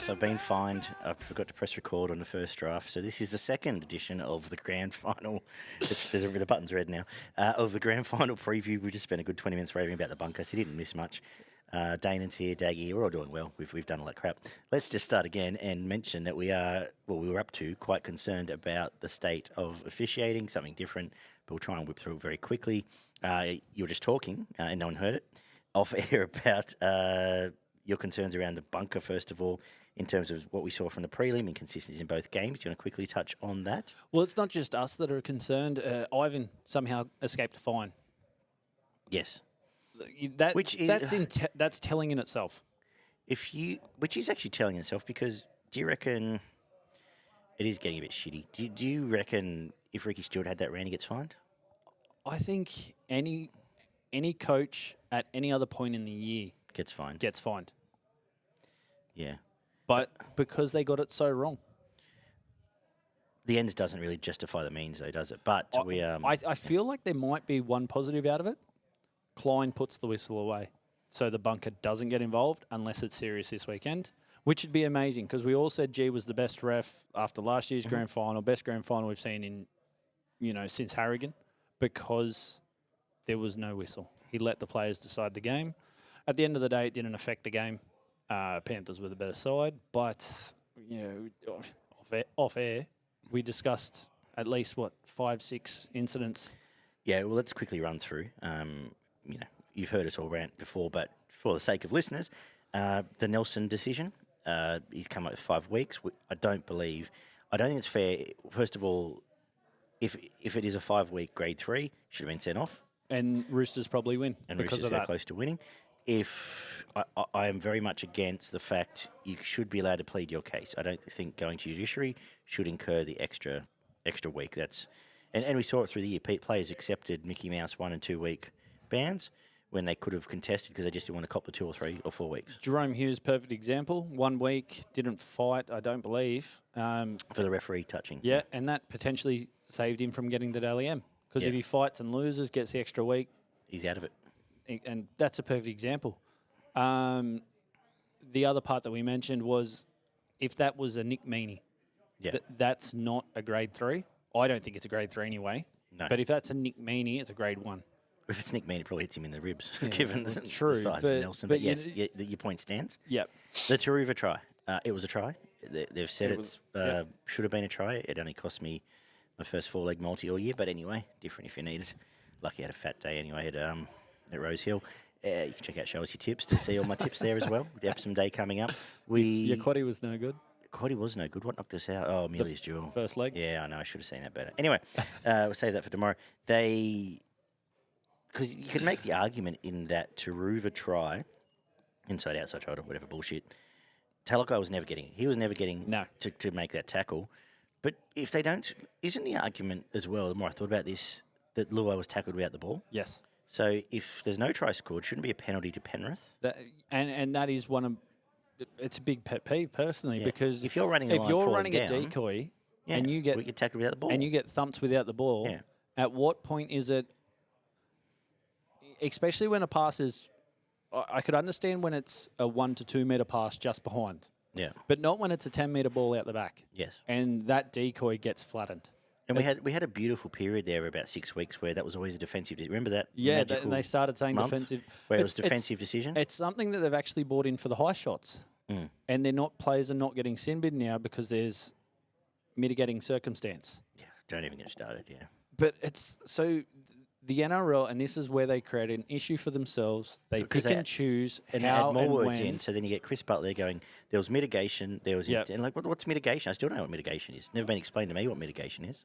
Yes, I've been fined. I forgot to press record on the first draft. So this is the second edition of the Grand Final. The button's red now. Of the Grand Final preview. We just spent a good 20 minutes raving about the bunker, so you didn't miss much. Danan's here, Daggy, we're all doing well. We've done all that crap. Let's just start again and mention that we were up to quite concerned about the state of officiating, something different, but we'll try and whip through it very quickly. You were just talking, and no one heard it, off air about your concerns around the bunker, first of all, in terms of what we saw from the prelim, inconsistencies in both games. Do you want to quickly touch on that? Well, it's not just us that are concerned. Ivan somehow escaped a fine. Yes. That's telling in itself. Which is actually telling itself, because do you reckon it is getting a bit shitty? Do you reckon if Ricky Stewart had that round, he gets fined? I think any coach at any other point in the year gets fined. Yeah. But because they got it so wrong. The ends doesn't really justify the means, though, does it? But I feel like there might be one positive out of it. Klein puts the whistle away, so the bunker doesn't get involved unless it's serious this weekend, which would be amazing, because we all said G was the best ref after last year's grand final, best grand final we've seen since Harrigan, because there was no whistle. He let the players decide the game. At the end of the day, it didn't affect the game. Panthers were the better side, but off air, we discussed at least 5-6 incidents. Yeah, well, let's quickly run through. You've heard us all rant before, but for the sake of listeners, the Nelson decision, he's come up with 5 weeks. I don't think it's fair. First of all, if it is a 5-week grade 3, should have been sent off. And Roosters probably win because of that. Close to winning. If I am very much against the fact you should be allowed to plead your case. I don't think going to judiciary should incur the extra week. And we saw it through the year. Players accepted Mickey Mouse 1 and 2 week bans when they could have contested because they just didn't want to cop the 2 or 3 or 4 weeks. Jerome Hughes, perfect example. 1 week, didn't fight, I don't believe. For the referee touching. Yeah, and that potentially saved him from getting the Daily M. Because if he fights and loses, gets the extra week, he's out of it. And that's a perfect example. The other part that we mentioned was if that was a Nick Meaney, that's not a grade 3. I don't think it's a grade 3 anyway. No. But if that's a Nick Meaney, it's a grade 1. If it's Nick Meaney, it probably hits him in the ribs, given the size of Nelson. But yes, your point stands. Yep. The Taruva try. It was a try. They've said it should have been a try. It only cost me my first 4-leg multi all year. But anyway, different if you need it. Lucky I had a fat day anyway at Rose Hill. You can check out Show Us Your Tips to see all my tips there as well. The Epsom Day coming up. Your quaddie was no good. Quaddie was no good. What knocked us out? Oh, Amelia's Jewel. First leg? Yeah, I know. I should have seen that better. Anyway, we'll save that for tomorrow. Because you could make the argument in that Taruva try, inside, outside, trial, whatever bullshit, Talakai was never getting it. He was never getting to make that tackle. But if they don't, isn't the argument as well, the more I thought about this, that Luai was tackled without the ball? Yes. So if there's no try scored, shouldn't it be a penalty to Penrith? And that is one of... It's a big pet peeve personally, because if you're running a decoy and you get tackled without the ball, and you get thumped without the ball, at what point is it? Especially when a pass is, I could understand when it's a 1 to 2 metre pass just behind, but not when it's a 10 metre ball out the back. Yes, and that decoy gets flattened. And we had a beautiful period there, about 6 weeks, where that was always a defensive. Remember that? Yeah, and they started saying defensive. Where it was defensive decision. It's something that they've actually brought in for the high shots, and players are not getting sin bid now because there's mitigating circumstance. Yeah, don't even get started. Yeah, but it's so the NRL, and this is where they create an issue for themselves. They pick and choose and how add more and words when. in. So then you get Chris Butler going, there was mitigation, there was... And like, what's mitigation? I still don't know what mitigation is. Never been explained to me what mitigation is.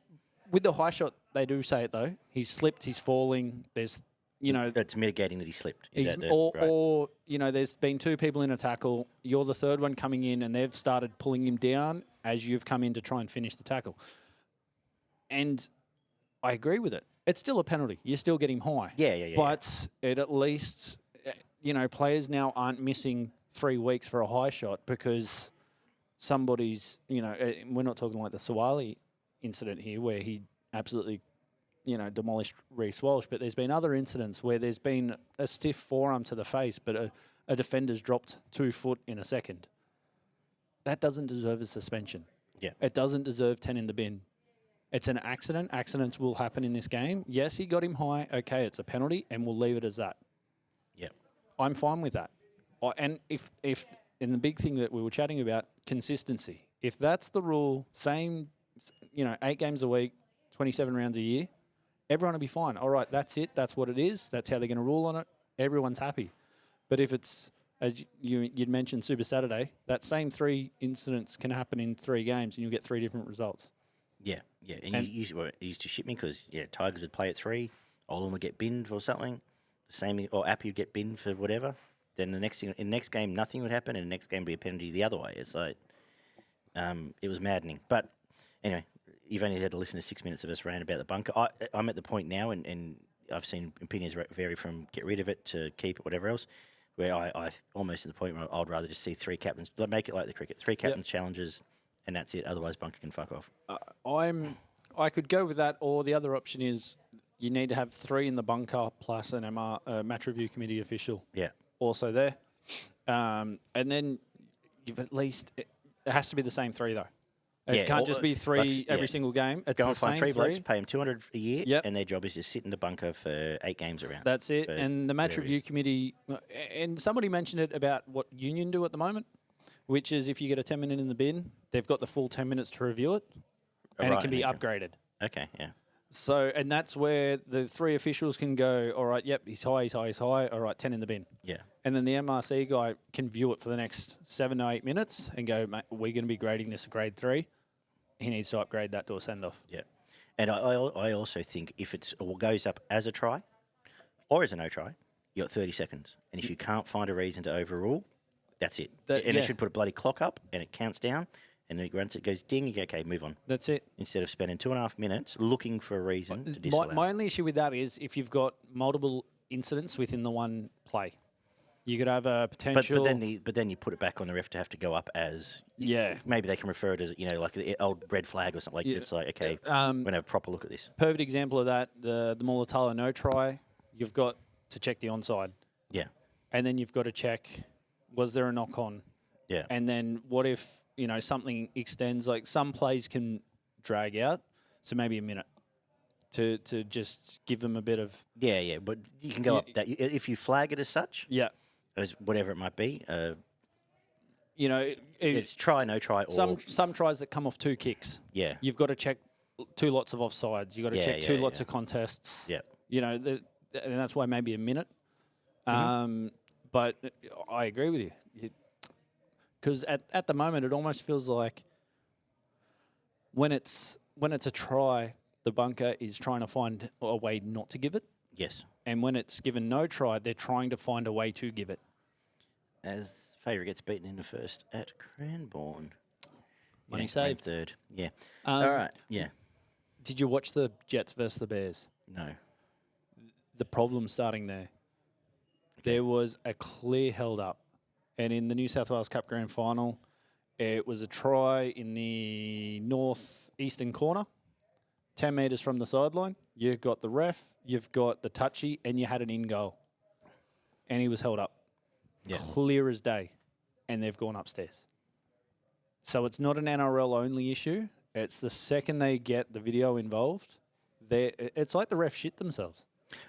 With the high shot, they do say it, though. He's slipped, he's falling, there's, It's mitigating that he slipped. Or, there's been 2 people in a tackle, you're the third one coming in, and they've started pulling him down as you've come in to try and finish the tackle. And I agree with it. It's still a penalty. You still get him high. Yeah. But it at least, players now aren't missing 3 weeks for a high shot because somebody's, we're not talking like the Sawali incident here where he absolutely, demolished Reece Walsh, but there's been other incidents where there's been a stiff forearm to the face, but a defender's dropped 2 foot in a second. that doesn't deserve a suspension. Yeah. It doesn't deserve 10 in the bin. It's an accident. Accidents will happen in this game. Yes, he got him high. Okay, it's a penalty, and we'll leave it as that. Yeah. I'm fine with that. And if and the big thing that we were chatting about, consistency. If that's the rule, same, 8 games a week, 27 rounds a year, everyone will be fine. All right, that's it. That's what it is. That's how they're going to rule on it. Everyone's happy. But if it's, as you'd mentioned, Super Saturday, that same 3 incidents can happen in 3 games, and you'll get 3 different results. Yeah, yeah. And it used to shit me because, Tigers would play at 3, Olam would get binned for something, or Appy would get binned for whatever. Then in the next game, nothing would happen, and the next game would be a penalty the other way. It's like, it was maddening. But anyway, you've only had to listen to 6 minutes of us rant about the bunker. I'm at the point now, and I've seen opinions vary from get rid of it to keep it, whatever else, where I almost at the point where I'd rather just see 3 captains, make it like the cricket, 3 captain challenges, and that's it. Otherwise, bunker can fuck off. I could go with that, or the other option is you need to have 3 in the bunker plus an match review committee official. Yeah. Also there, and then you've at least it has to be the same 3 though. It can't just be 3 every single game. It's go the and find same 3 blokes, pay them $200 a year, Yep. and their job is to sit in the bunker for 8 games around. That's it. And the match review committee, and somebody mentioned it about what Union do at the moment, which is if you get a 10-minute in the bin, they've got the full 10 minutes to review it, and it can be upgraded. Okay, yeah. So, and that's where the 3 officials can go, all right, yep, he's high, all right, 10 in the bin. Yeah. And then the MRC guy can view it for the next 7 to 8 minutes and go, mate, we're going to be grading this a grade 3. He needs to upgrade that to a send-off. Yeah. And I also think if it goes up as a try or as a no try, you got 30 seconds. And if you can't find a reason to overrule, that's it. It should put a bloody clock up and it counts down. And then once it goes ding, you go, okay, move on. That's it. Instead of spending 2.5 minutes looking for a reason to disallow. My only issue with that is if you've got multiple incidents within the one play. You could have a potential... But then you put it back on the ref to have to go up as... Yeah. Maybe they can refer it as, like an old red flag or something. It's like, okay, we're going to have a proper look at this. Perfect example of that, the Mulatalo no try, you've got to check the onside. Yeah. And then you've got to check, was there a knock-on? Yeah. And then what if, something extends, like some plays can drag out, so maybe a minute to just give them a bit of... Yeah, but you can go up that. If you flag it as such... Yeah. As whatever it might be. It's try, no try, or... Some tries that come off 2 kicks. Yeah. You've got to check 2 lots of offsides. You've got to check 2 lots of contests. Yeah. And that's why maybe a minute. But I agree with you. Because at the moment, it almost feels like when it's a try, the bunker is trying to find a way not to give it. Yes. And when it's given no try, they're trying to find a way to give it. As favourite gets beaten in the first at Cranbourne. Money saved. Third. Yeah. All right. Yeah. Did you watch the Jets versus the Bears? No. The problem starting there. Okay. There was a clear held up. And in the New South Wales Cup Grand Final, it was a try in the northeastern corner, 10 metres from the sideline. You've got the ref, you've got the touchy, and you had an in-goal. And he was held up. Yeah. Clear as day. And they've gone upstairs. So it's not an NRL-only issue. It's the second they get the video involved, it's like the ref shit themselves.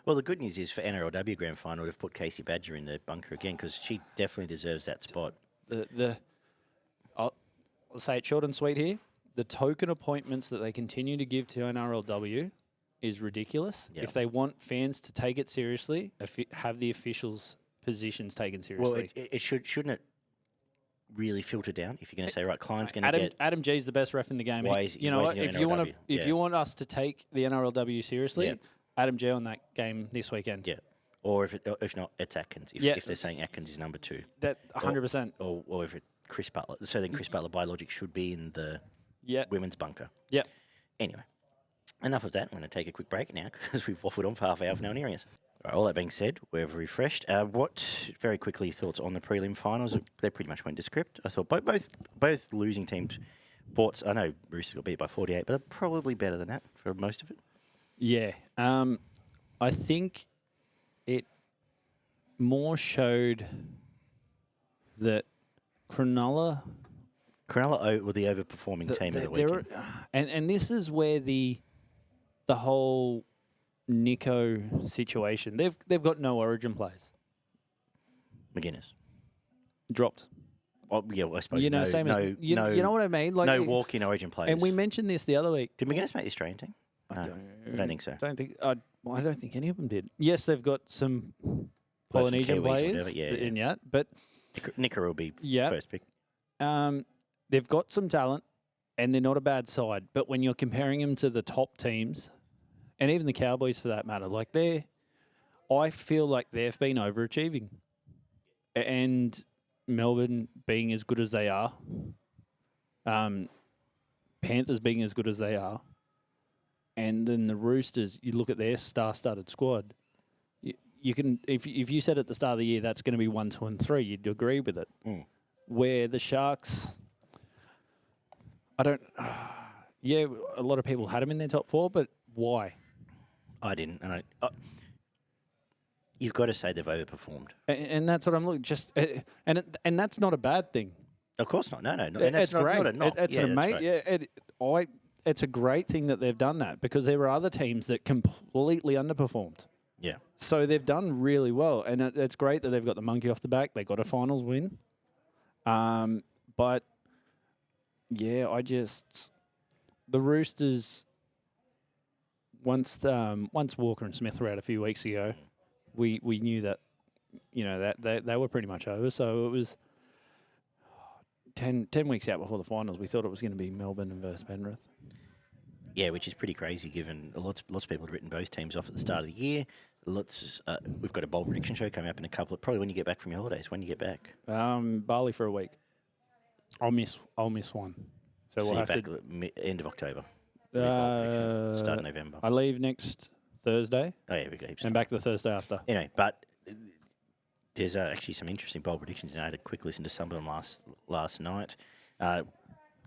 Well, the good news is for NRLW Grand Final, they've put Casey Badger in the bunker again because she definitely deserves that spot. I'll say it short and sweet here. The token appointments that they continue to give to NRLW is ridiculous. Yep. If they want fans to take it seriously, have the officials' positions taken seriously. Well, it shouldn't it really filter down if you're going to say, right, Klein's going to get... Adam G's the best ref in the game. If you want us to take the NRLW seriously... Yep. Adam G on that game this weekend. Yeah. Or if not, it's Atkins. If they're saying Atkins is number 2. That 100%. Or if Chris Butler. So then Chris Butler by logic should be in the women's bunker. Yeah. Anyway, enough of that. I'm going to take a quick break now because we've waffled on for half an hour for no one hearing us. All right, all that being said, we're refreshed. Very quickly, thoughts on the prelim finals? They pretty much went to script. I thought both losing teams bought... I know Roosters got beat by 48, but they're probably better than that for most of it. Yeah. I think it more showed that Cronulla Cronulla were the overperforming team of the weekend. And this is where the whole Nico situation. They've got no Origin players. McGuinness. Dropped. Oh, yeah, well, I suppose You know, you know what I mean? Like, no walk-in Origin players. And we mentioned this the other week. Did McGuinness make the Australian team? I don't think so. I don't think any of them did. Yes, they've got some Polynesian players in yet, but Nicker will be first pick. They've got some talent, and they're not a bad side. But when you're comparing them to the top teams, and even the Cowboys for that matter, like I feel like they've been overachieving, and Melbourne being as good as they are, Panthers being as good as they are, and then the Roosters, you look at their star-studded squad. You can, if you said at the start of the year that's going to be 1, 2, and 3, you'd agree with it. Where the Sharks, a lot of people had them in their top 4, but why? I didn't, and you've got to say they've overperformed, and that's what I'm looking. And that's not a bad thing. Of course not. No. And it's not, great. Not a knock. It's it's a great thing that they've done that, because there were other teams that completely underperformed. Yeah. So they've done really well, and it's great that they've got the monkey off the back. They got a finals win, but yeah, the Roosters. Once Walker and Smith were out a few weeks ago, we knew that, that they were pretty much over. So it was 10 weeks out before the finals. We thought it was going to be Melbourne versus Penrith. Yeah, which is pretty crazy given lots of people had written both teams off at the start of the year. We've got a bold prediction show coming up in probably when you get back from your holidays. When you get back? Bali for a week. I'll miss one. So we'll have to end of October. Start of November. I leave next Thursday. Oh yeah, we got heaps. And back the Thursday after. Anyway, but there's actually some interesting bold predictions. I had a quick listen to some of them last night.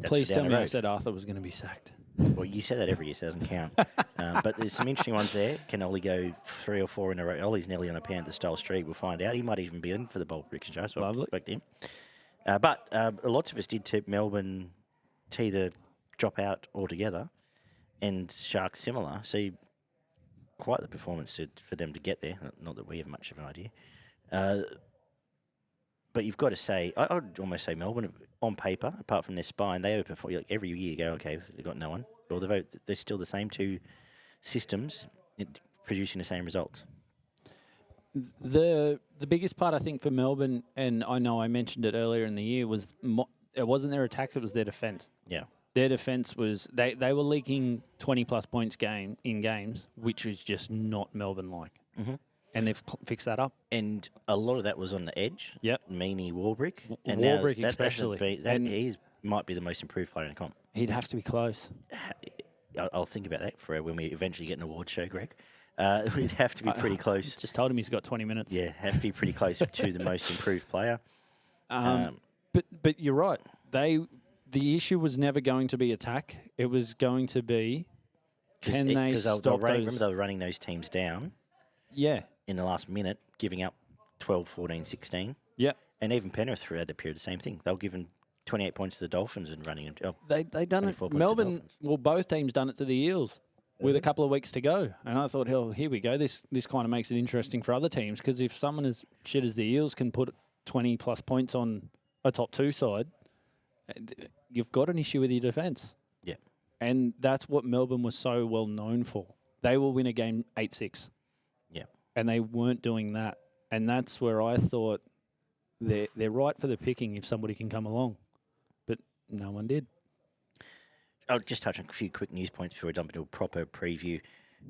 Please tell me I said Arthur was going to be sacked. Well, you say that every year, so it doesn't count. But there's some interesting ones there. Can Ollie go 3 or 4 in a row? Ollie's nearly on a Panther-style streak. We'll find out. He might even be in for the bold prediction show, so I'll expect him. But lots of us did tip Melbourne to either drop out altogether, and Sharks similar. So quite the performance for them to get there. Not that we have much of an idea. But you've got to say, I would almost say Melbourne, on paper, apart from their spine, they overperform. Like every year you go, okay, they've got no one. Well, they're still the same two systems producing the same results. The biggest part, I think, for Melbourne, and I know I mentioned it earlier in the year, was it wasn't their attack, it was their defence. Yeah. Their defence was, they were leaking 20-plus points in games, which was just not Melbourne-like. Mm-hmm. And they've fixed that up. And a lot of that was on the edge. Yep. Meany Warbrick. And Warbrick especially. He might be the most improved player in the comp. He'd have to be close. I'll think about that for when we eventually get an award show, Greg. We'd have to be pretty close. Just told him he's got 20 minutes. Yeah, have to be pretty close to the most improved player. But you're right. The issue was never going to be attack. It was going to be can they stop those... Remember they were running those teams down. Yeah. In the last minute, giving up 12, 14, 16. Yeah. And even Penrith had the period the same thing. They were giving 28 points to the Dolphins and running them. They done it. Melbourne, well, both teams done it to the Eels with a couple of weeks to go. And I thought, hell, here we go. This kind of makes it interesting for other teams, because if someone as shit as the Eels can put 20-plus points on a top 2 side, you've got an issue with your defence. Yeah. And that's what Melbourne was so well known for. They will win a game 8-6. Yeah. And they weren't doing that. And that's where I thought they're right for the picking if somebody can come along. But no one did. I'll just touch on a few quick news points before we jump into a proper preview.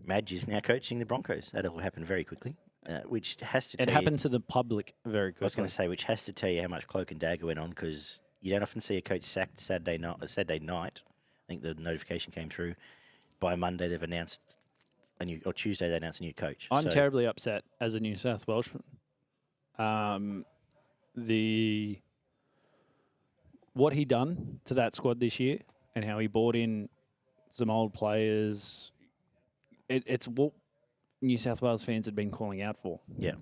Madge is now coaching the Broncos. That'll happen very quickly, which has to tell you... It happened to the public very quickly. I was going to say, which has to tell you how much cloak and dagger went on, because you don't often see a coach sacked Saturday night. I think the notification came through. By Monday, they've announced Tuesday they announced a new coach. I'm terribly upset as a New South Welshman. What he done to that squad this year and how he brought in some old players, it's what New South Wales fans had been calling out for. Yeah.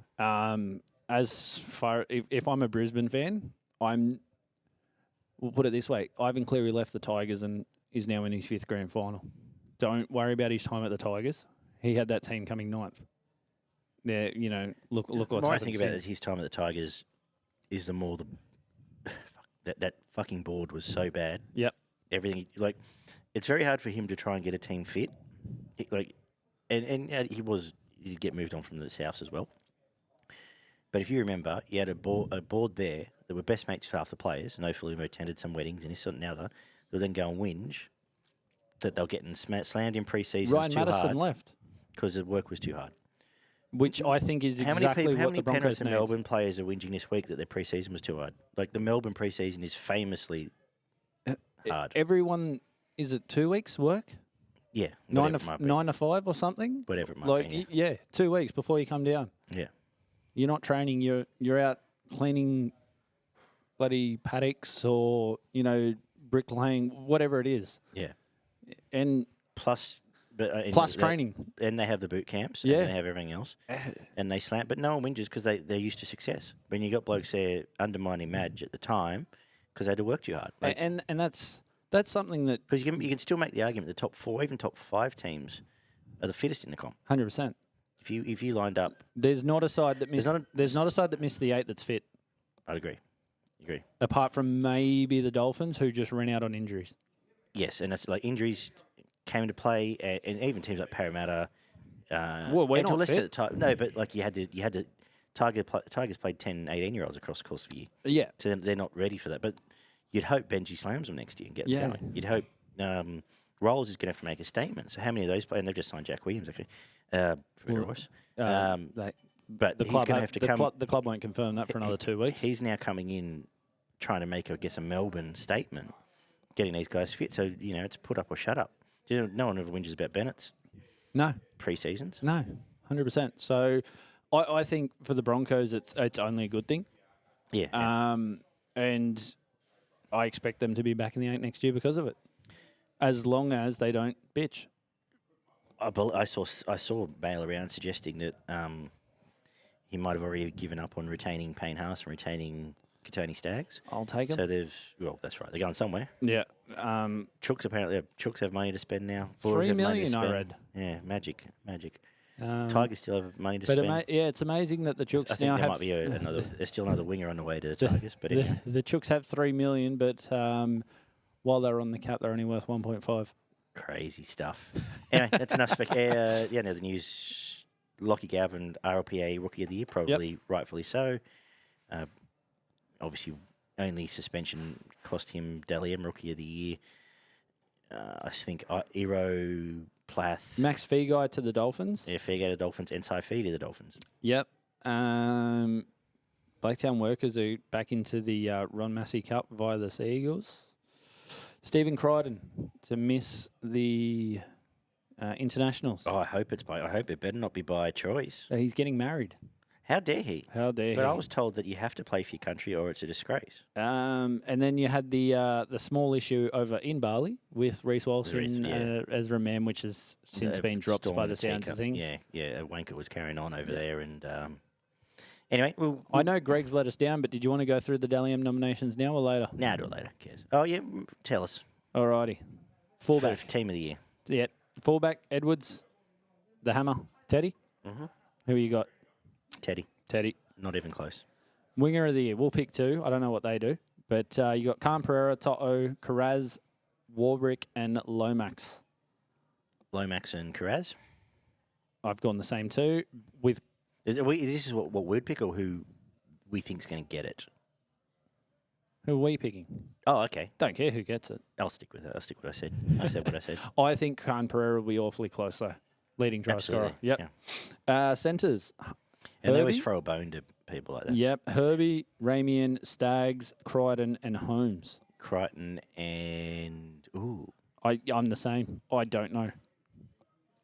As far if I'm a Brisbane fan, I'm we'll put it this way. Ivan Cleary left the Tigers and is now in his 5th grand final. Don't worry about his time at the Tigers. He had that team coming 9th. There, look what's happened. What I think about is his time at the Tigers is that fucking board was so bad. Yep. Everything, it's very hard for him to try and get a team fit. And he'd get moved on from the Souths as well. But if you remember, he had a board there that were best mates with half the players. No Falumo attended some weddings and this and another. They'll then go and whinge that they're getting slammed in pre-season. Ryan Madison left because the work was too hard. Which I think is how exactly many what the Broncos Penrith and need. Melbourne players are whinging this week that their pre-season was too hard? Like the Melbourne pre-season is famously hard. Everyone, is it 2 weeks work? Yeah. 9 to 5 or something? Whatever it might be. Yeah, 2 weeks before you come down. Yeah. You're not training. You're out cleaning bloody paddocks or, bricklaying, whatever it is. Yeah. And plus training. And they have the boot camps. And they have everything else. And they slam. But no one whinges because they're used to success. When you got blokes there undermining Madge at the time because they had to work too hard. And that's something that... Because you can still make the argument the top 4, even top 5 teams are the fittest in the comp. 100%. If you lined up... There's not a side that missed... There's not a side that missed the 8 that's fit. I'd agree. Apart from maybe the Dolphins, who just ran out on injuries. Yes, and that's injuries came into play, and even teams like Parramatta. We're not fit. No, but you had to. Tigers played 10, 18-year-olds across the course of the year. Yeah. So they're not ready for that. But you'd hope Benji slams them next year and get them going. You'd hope Rolls is going to have to make a statement. So how many of those players? And they've just signed Jack Williams actually. But the he's club going to have to come. The club won't confirm that for another 2 weeks. He's now coming in, trying to make, I guess, a Melbourne statement, getting these guys fit. So it's put up or shut up. No one ever whinges about Bennett's. No pre-seasons. No, 100%. So I think for the Broncos, it's only a good thing. Yeah. And I expect them to be back in the 8 next year because of it, as long as they don't bitch. I saw mail around suggesting that he might have already given up on retaining Payne Haas and retaining Katoni Staggs. I'll take him. So that's right. They're going somewhere. Yeah. Chooks have money to spend now. $3 million, I read. Yeah, magic. Tigers still have money to spend. It's amazing that the Chooks I think now there have... might be there's still another winger on the way to the Tigers. But anyway. The Chooks have $3 million, but while they're on the cap, they're only worth 1.5. Crazy stuff. Anyway, that's enough spec. Now the news: Lockie Gavin, RLPA Rookie of the Year, probably rightfully so. Obviously, only suspension cost him Dally M Rookie of the Year. I think Iro Plath. Max Feagai to the Dolphins. Yeah, Feagai to the Dolphins and Saifee to the Dolphins. Yep. Blaketown Workers are back into the Ron Massey Cup via the Sea Eagles. Stephen Crichton to miss the internationals. Oh, I hope it better not be by choice. He's getting married. How dare he? But I was told that you have to play for your country or it's a disgrace. And then you had the small issue over in Bali with Reece Walsh and Ezra Mam, which has since been dropped by the sounds of things. Yeah. Wanker was carrying on over there. And anyway. I know Greg's let us down, but did you want to go through the Dally M nominations now or later? Nah, do it later. Who cares? Oh, yeah. Tell us. Alrighty. Fullback. Team of the year. Yeah. Fullback, Edwards, the Hammer, Teddy. Mm-hmm. Who you got? Teddy. Not even close. Winger of the year. We'll pick 2. I don't know what they do. But you got Khan Pereira, To'o, Karaz, Warbrick, and Lomax. Lomax and Karaz? I've gone the same 2. With Is this what we'd pick or who we think is going to get it? Who are we picking? Oh, okay. Don't care who gets it. I'll stick with it. I'll stick with what I said. I said what I said. I think Khan Pereira will be awfully close, though. Leading try scorer. Yep. Yeah. Centres. And they always throw a bone to people like that. Yep. Herbie, Ramian, Staggs, Crichton, and Holmes. Crichton and... Ooh. I'm the same. I don't know.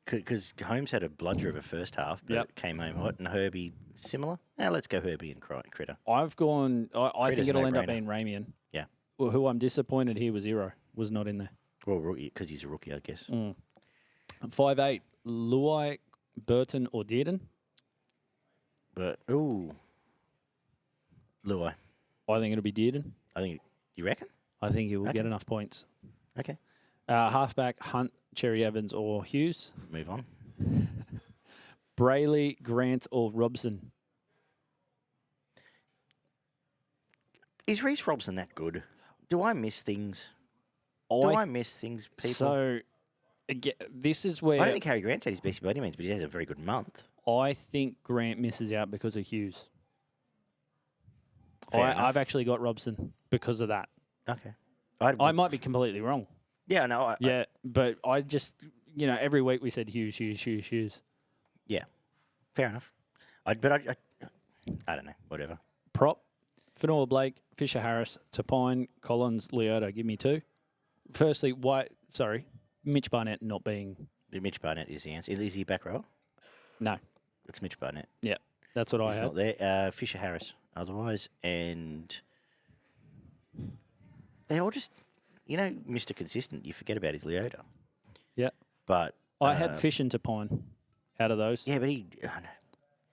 Because Holmes had a bludger of a first half, but it came home hot. And Herbie, similar? Now let's go Herbie and Critter. I've gone... I think it'll end up being Ramian. Yeah. Well, who I'm disappointed here was Iro. Was not in there. Well, rookie, because he's a rookie, I guess. 5'8", Luai, Burton, or Dearden? But, ooh. Luai. I think it'll be Dearden. You reckon? I think he will Okay. get enough points. Okay. Halfback, Hunt, Cherry Evans or Hughes. Move on. Brayley, Grant or Robson. Is Reece Robson that good? Do I miss things? Do I miss things, people? So, again, this is where I don't think Harry Grant's had his best by any means, but he has a very good month. I think Grant misses out because of Hughes. Fair enough. I've actually got Robson because of that. Okay. I might be completely wrong. Yeah, no. But I just, every week we said Hughes. Yeah. Fair enough. I don't know. Whatever. Prop, Fanua Blake, Fisher Harris, Tapine, Collins, Leota. Give me 2. Firstly, Mitch Barnett not being... Mitch Barnett is the answer. Is he back row? No. It's Mitch Barnett. Yeah, that's what I He's had. not there. Fisher Harris otherwise. And they all just, Mr. Consistent. You forget about his Leota. Yeah. But... I had Fish and Tapine out of those. Yeah, but he...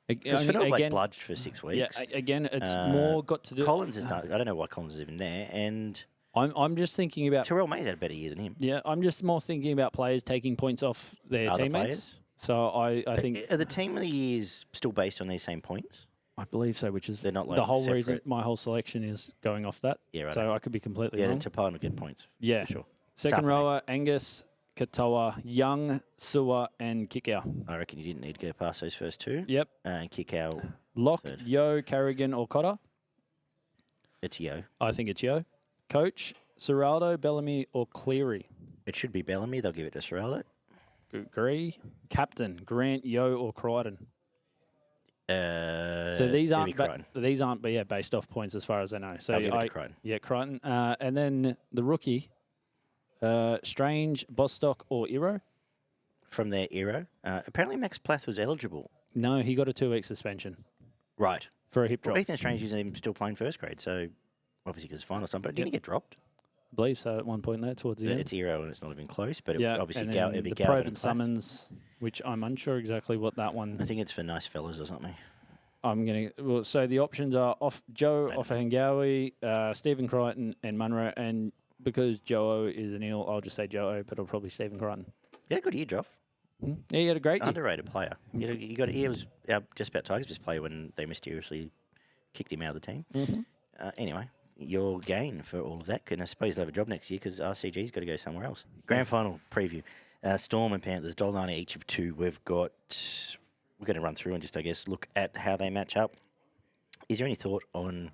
Because Again, Fanua bludged for 6 weeks. Yeah, again, it's more got to do... Collins is not... I don't know why Collins is even there. And... I'm just thinking about... Terrell May's had a better year than him. Yeah, I'm just more thinking about players taking points off their Other teammates. players? So I think... Are the team of the years still based on these same points? I believe so, which is They're not, like, the whole separate. reason my whole selection is going off that. Yeah, right. So I could be completely Yeah, wrong. then Tapine will get points. Yeah. For sure. Second Tough, rower, Angus, Katoa, Young, Sewer, and Kickow. I reckon you didn't need to go past those first 2. Yep. And kick out. Lock, Third. Yo, Carrigan, or Cotter. It's Yo. I think it's Yo. Coach, Serraldo, Bellamy, or Cleary. It should be Bellamy. They'll give it to Serraldo. Agree. Captain, Grant, Yo, or Crichton. So these aren't based off points as far as I know. So I'll give it to Crichton. Yeah, Crichton. And then the rookie, Strange, Bostock, or Iro. From their era. Apparently Max Plath was eligible. No, he got a 2-week suspension Right. for a hip drop. Well, Ethan Strange isn't even still playing first grade, so obviously because it's final time. But didn't he get dropped? I believe so at one point there towards the end. It's Iro and it's not even close, but Yeah, obviously and then it'd be the Galvin probe and and Plath. summons, which I'm unsure exactly what that one. I think it's for nice fellas or something. I'm going to. Well, so the options are off Joe, Offahengawi, Stephen Crichton, and Munro. And because Joe is an eel, I'll just say Joe, but it'll probably Stephen Crichton. Yeah, good year, Joff. Yeah, he had a great year. Underrated player. He was our just about Tigers' best player when they mysteriously kicked him out of the team. Anyway, your gain for all of that. And I suppose they'll have a job next year because RCG's got to go somewhere else. Grand final preview. Storm and Panthers, $1.90 each of 2. We're going to run through and just, I guess, look at how they match up. Is there any thought on,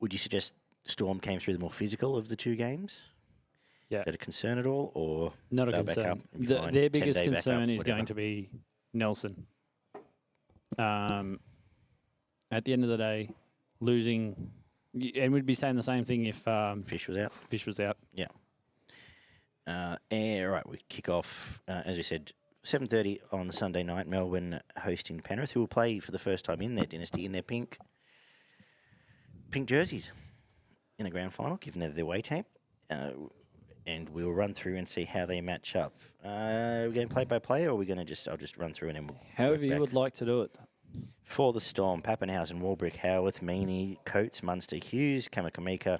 would you suggest Storm came through the more physical of the 2 games? Yeah. Is that a concern at all? Or Not a they'll back concern. up and be fine? Their 10 biggest day back concern up, is whatever. going to be Nelson. At the end of the day, losing, and we'd be saying the same thing if Fish was out. Fish was out. Yeah. All right, we kick off, as we said, 7:30 on Sunday night, Melbourne hosting Penrith, who will play for the first time in their dynasty in their pink jerseys in the grand final, given they're the away team. And we'll run through and see how they match up. Are we going to play by play, or are we going to I'll just run through and then we'll However work you back. would like to do it. For the Storm, Pappenhausen, Warbrick, Howarth, Meaney, Coates, Munster, Hughes, Kamakamika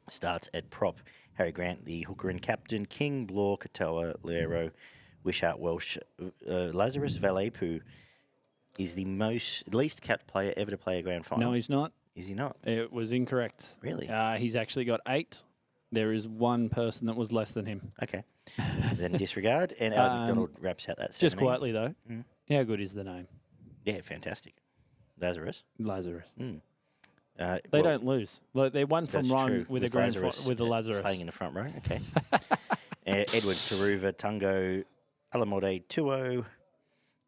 starts at prop. Harry Grant, the hooker and captain. King, Blore, Katoa, Lero, Wishart, Welsh, Lazarus, Valepu is the least capped player ever to play a grand final. No, he's not. Is he not? It was incorrect. Really? He's actually got 8. There is one person that was less than him. Okay. Then disregard. And Alec McDonald wraps out that 17. Just quietly, though, how good is the name? Yeah, fantastic. Lazarus. Lazarus. They They don't lose. Like, they won from That's run true. with Lazarus, a Lazarus. playing in the front row. Okay. Edwards, Taruva, Tungo, Alamode, Tuo,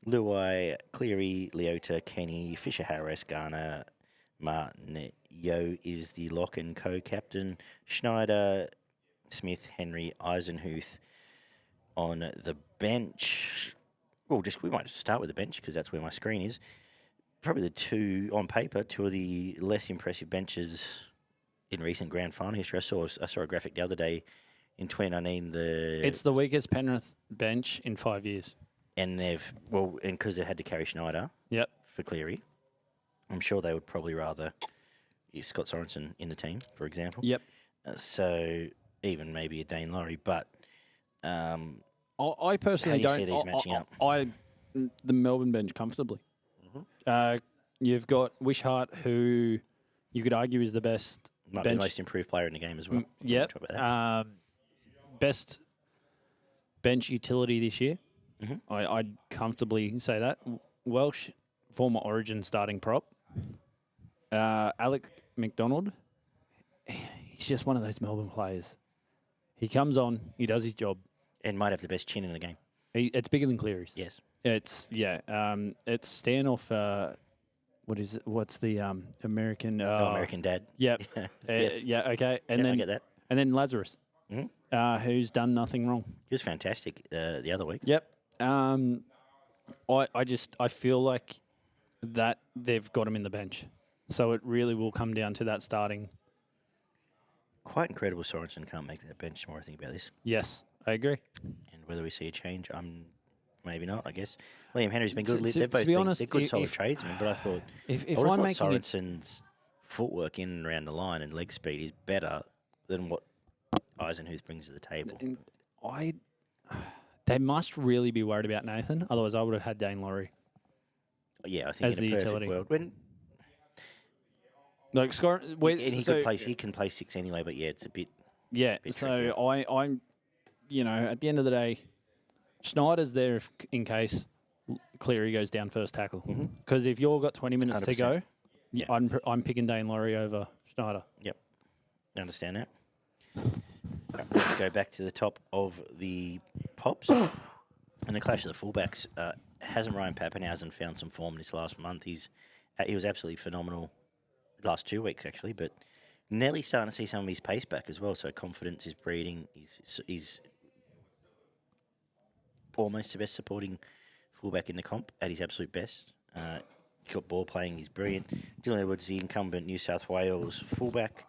Luai, Cleary, Leota, Kenny, Fisher, Harris, Garner, Martin. Yo is the lock and co-captain. Schneider, Smith, Henry, Eisenhuth on the bench. Well, we might start with the bench because that's where my screen is. Probably two of the less impressive benches in recent grand final history. I saw a graphic the other day in 2019. It's the weakest Penrith bench in 5 years. And because they had to carry Schneider. Yep. For Cleary, I'm sure they would probably rather use Scott Sorensen in the team, for example. Yep. So even maybe a Dane Laurie, but I personally How do don't. you see these matching up? The Melbourne bench comfortably. You've got Wishart, who you could argue is the best might be the bench. most improved player in the game as well. Yep. Talk about that. Best bench utility this year. I'd comfortably say that. Welsh, former Origin starting prop. Alec McDonald, he's just one of those Melbourne players. He comes on, he does his job. And might have the best chin in the game. It's bigger than Cleary's. Yes. It's Stanoff. What is it? What's the American? American Dad. Yep. Yes. Yeah. Okay. And Yeah, I then get that. And then Lazarus, who's done nothing wrong. He was fantastic the other week. Yep. I feel like that they've got him in the bench, so it really will come down to that starting. Quite incredible Sorensen can't make that bench. The more I think about this. Yes, I agree. And whether we see a change, maybe not, I guess. Liam Henry's been good. To They've both be been honest, they're good solid tradesmen, but I thought if I would I'm have thought making Sorensen's footwork in and around the line and leg speed is better than what Eisenhuth brings to the table. They must really be worried about Nathan. Otherwise, I would have had Dane Laurie. Yeah, I think as in a the perfect utility. world, when Like score, and he can play 6 anyway, but yeah, it's a bit. Yeah, bit so tricky. I'm, at the end of the day, Schneider's there in case Cleary goes down first tackle. Because if you've got 20 minutes to 100%. go, Yeah. I'm picking Dane Laurie over Schneider. Yep, I understand that. Right, let's go back to the top of the pops and the clash of the fullbacks. Hasn't Ryan Pappenhausen found some form this last month? He was absolutely phenomenal the last 2 weeks actually, but Nelly's starting to see some of his pace back as well. So confidence is breeding. He's almost the best supporting fullback in the comp at his absolute best. He's got ball playing. He's brilliant. Dylan Edwards, the incumbent New South Wales fullback,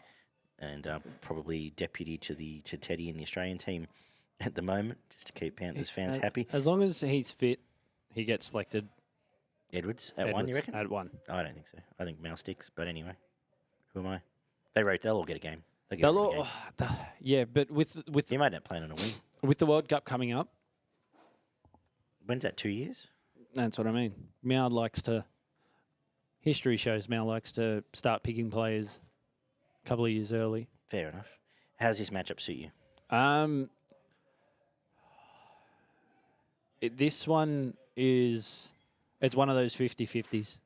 and probably deputy to Teddy in the Australian team at the moment, just to keep Panthers fans happy. As long as he's fit, he gets selected. Edwards at 1, you reckon? At 1. I don't think so. I think Mal sticks, but anyway, who am I? They'll all get a game. Yeah, but with He might not plan on a win. with the World Cup coming up, When's that? 2 years? that's what I mean. History shows Mal likes to start picking players a couple of years early. Fair enough. How does this matchup suit you? This one it's one of those 50-50s.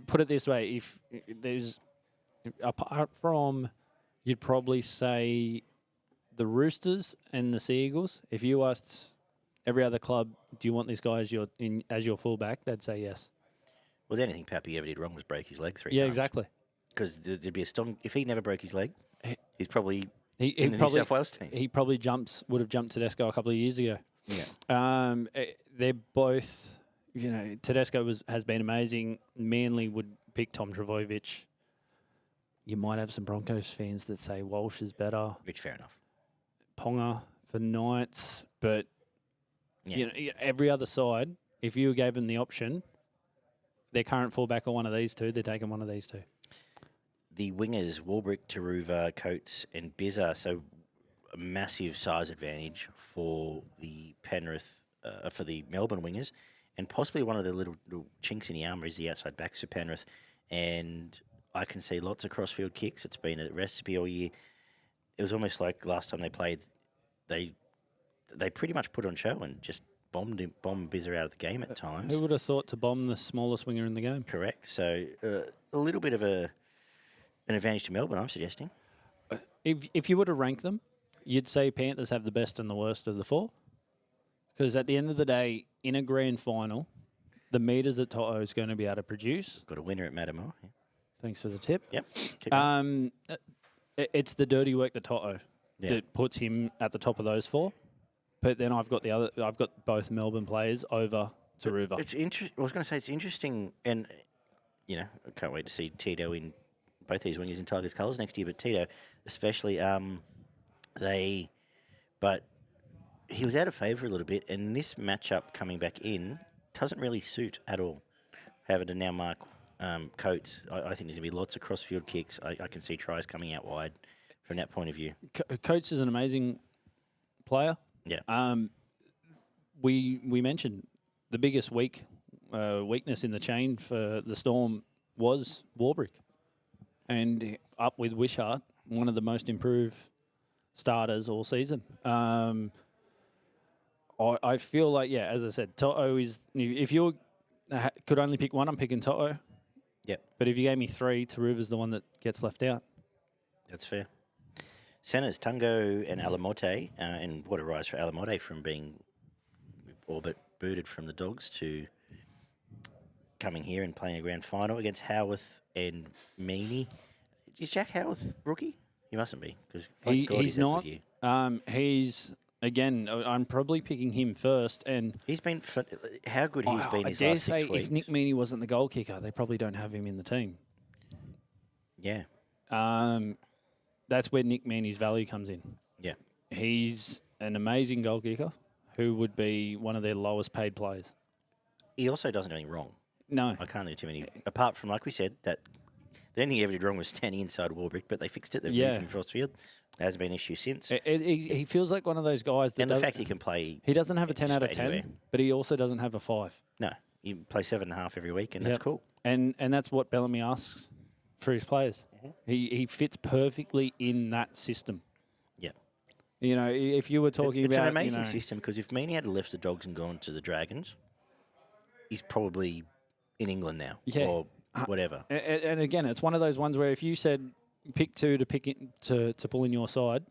Put it this way, if there's, apart from, you'd probably say the Roosters and the Sea Eagles, if you asked every other club, do you want this guy as your fullback, they'd say yes. Well, the only thing Pappy ever did wrong was break his leg 3 times. Yeah, exactly. Because there'd be a strong... If he never broke his leg, he's probably He in the probably, New South Wales team. He probably would have jumped Tedesco a couple of years ago. Yeah. They're both, Tedesco has been amazing. Manly would pick Tom Trbojevic. You might have some Broncos fans that say Walsh is better. Which, fair enough. Ponga for Knights, but every other side, if you gave them the option, their current fullback or one of these two, they're taking one of these two. The wingers, Warbrick, Taruva, Coates and Bizza, so a massive size advantage for the Penrith, for the Melbourne wingers, and possibly one of the little chinks in the armour is the outside backs for Penrith. And I can see lots of crossfield kicks. It's been a recipe all year. It was almost like last time they played, they pretty much put on show and just bombed Bizza out of the game at times. Who would have thought to bomb the smallest winger in the game? Correct. So a little bit of an advantage to Melbourne, I'm suggesting. If you were to rank them, you'd say Panthers have the best and the worst of the 4. Because at the end of the day, in a grand final, the meters that Toto is going to be able to produce. Got a winner at Matamore. Yeah. Thanks for the tip. Yep. Keep going. It's the dirty work that Toto that puts him at the top of those 4. But then I've got both Melbourne players over Taruva. It's interesting. I was going to say it's interesting, and I can't wait to see Tito in both these wingers in Tigers colours next year. But Tito, especially, but he was out of favour a little bit, and this matchup coming back in doesn't really suit at all. Having to now mark Coates, I think there's going to be lots of crossfield kicks. I can see tries coming out wide from that point of view. Coates is an amazing player. Yeah. We mentioned the biggest weakness in the chain for the Storm was Warbrick, and up with Wishart, one of the most improved starters all season. I feel like, yeah, as I said, Toto is. If you could only pick one, I'm picking Toto. Yep. But if you gave me three, Taruva's the one that gets left out. That's fair. Centres, Tungo and Alamote, and what a rise for Alamote from being all but booted from the Dogs to coming here and playing a grand final against Howarth and Meaney. Is Jack Howarth rookie? He mustn't be, because he's not. He's, again, I'm probably picking him first. And he's been, how good he's been his last 6 weeks. If Nick Meaney wasn't the goal kicker, they probably don't have him in the team. Yeah. That's where Nick Meaney's value comes in. Yeah. He's an amazing goal kicker who would be one of their lowest paid players. He also doesn't do anything wrong. No. I can't think of too many. Apart from, like we said, that the only thing he ever did wrong was standing inside Warbrick, but they fixed it. They've moved him across field. There hasn't been an issue since. He feels like one of those guys that. And the fact he can play. He doesn't have a 10 out of 10, anywhere. but he also doesn't have a 5. No. You play 7.5 every week, and that's cool. And that's what Bellamy asks for his players. Mm-hmm. He fits perfectly in that system. Yeah. You know, if you were talking about... It's an amazing system, because if Meaney had left the Dogs and gone to the Dragons, he's probably in England now, or whatever. And again, it's one of those ones where if you said pick two to pick in, to pull in your side,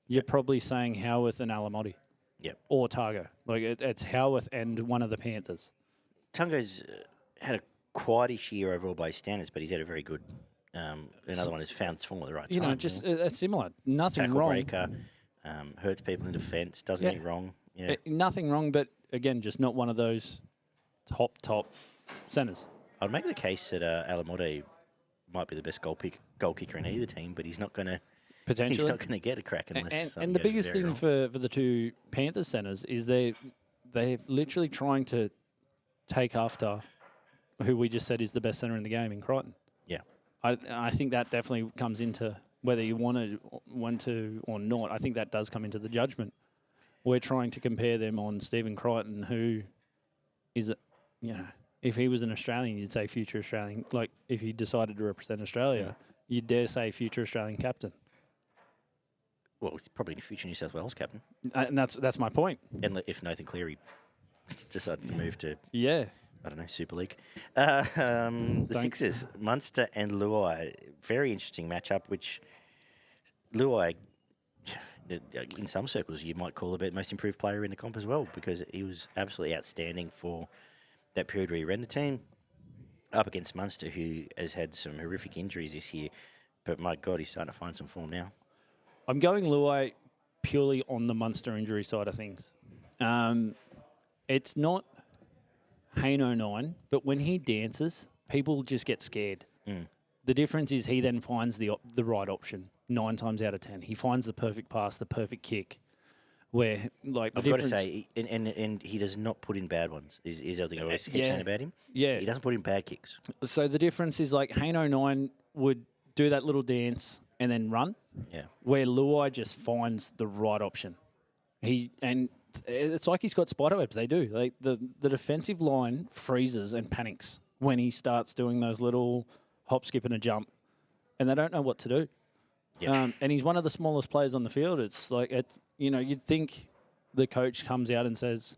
you're probably saying Howarth and Alamotti. Yep. Or Targo. Like it's Howarth and one of the Panthers. Tungo's had a quietish year overall by standards, but he's had a very good... another one has found its form at the right time. You know, just it's similar. Nothing Tackle wrong. breaker, hurts people in defence, does anything wrong. Yeah. Nothing wrong, but again, just not one of those top centres. I'd make the case that Alamote might be the best goal kicker in either team, but he's not going to... Potentially. He's not going to get a crack unless... And the biggest thing for the two Panthers centres is they're literally trying to take after who we just said is the best centre in the game in Crichton. Yeah. I think that definitely comes into whether you want to or not. I think that does come into the judgment. We're trying to compare them on Stephen Crichton, who is, if he was an Australian, you'd say future Australian. Like, if he decided to represent Australia, you'd dare say future Australian captain. Well, he's probably the future New South Wales captain. And that's my point. And if Nathan Cleary decided to move to... Yeah. I don't know, Super League. The Sixers, Munster and Luai. Very interesting matchup, which Luai, in some circles, you might call the most improved player in the comp as well, because he was absolutely outstanding for that period where he ran the team. Up against Munster, who has had some horrific injuries this year. But my God, he's starting to find some form now. I'm going Luai purely on the Munster injury side of things. It's not Hayno 9, but when he dances, people just get scared. The difference is he then finds the right option 9 times out of 10. He finds the perfect pass, the perfect kick. Where, like, I've got to say, and he does not put in bad ones. Is the other thing I always keep saying about him. Yeah, he doesn't put in bad kicks. So the difference is, like, Hayno 9 would do that little dance and then run. Yeah. Where Luai just finds the right option. It's like he's got spiderwebs. They do. Like the defensive line freezes and panics when he starts doing those little hop, skip, and a jump, and they don't know what to do. Yep. And he's one of the smallest players on the field. It's like you'd think the coach comes out and says,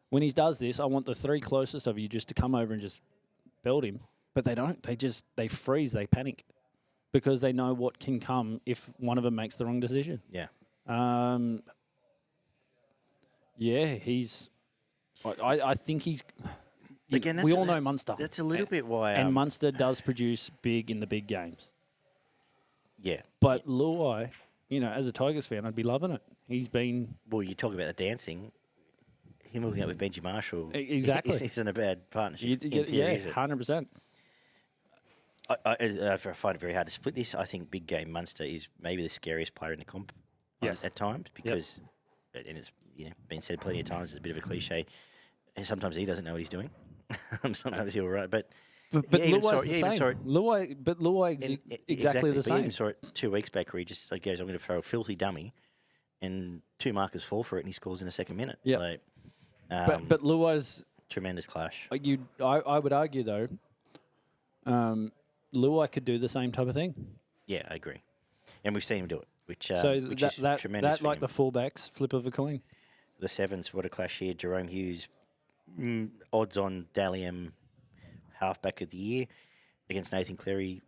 when he does this, I want the 3 closest of you just to come over and just belt him. But they don't. They freeze. They panic because they know what can come if one of them makes the wrong decision. Yeah. Yeah, he's. I think he's. Again, we all know Munster. That's a little bit why. And Munster does produce big in the big games. Yeah. But Luai, as a Tigers fan, I'd be loving it. He's been. Well, you talk about the dancing. Him hooking up with Benji Marshall. Exactly. Isn't a bad partnership. Yeah, 100%. I find it very hard to split this. I think big game Munster is maybe the scariest player in the comp at times because. Yep. And it's been said plenty of times, it's a bit of a cliche. And sometimes he doesn't know what he's doing. Sometimes he'll run. But But You even Luai's saw- the you even saw same. it- Luai exactly the But you even same. saw it 2 weeks back where he just goes, I'm going to throw a filthy dummy, and 2 markers fall for it, and he scores in the second minute. Yep. Like, But Luai's tremendous clash. I would argue though, Luai could do the same type of thing. Yeah, I agree. And we've seen him do it, which is that tremendous for like him. the fullbacks flip of a coin. The sevens, what a clash here. Jerome Hughes, odds on Dalian halfback of the year against Nathan Cleary,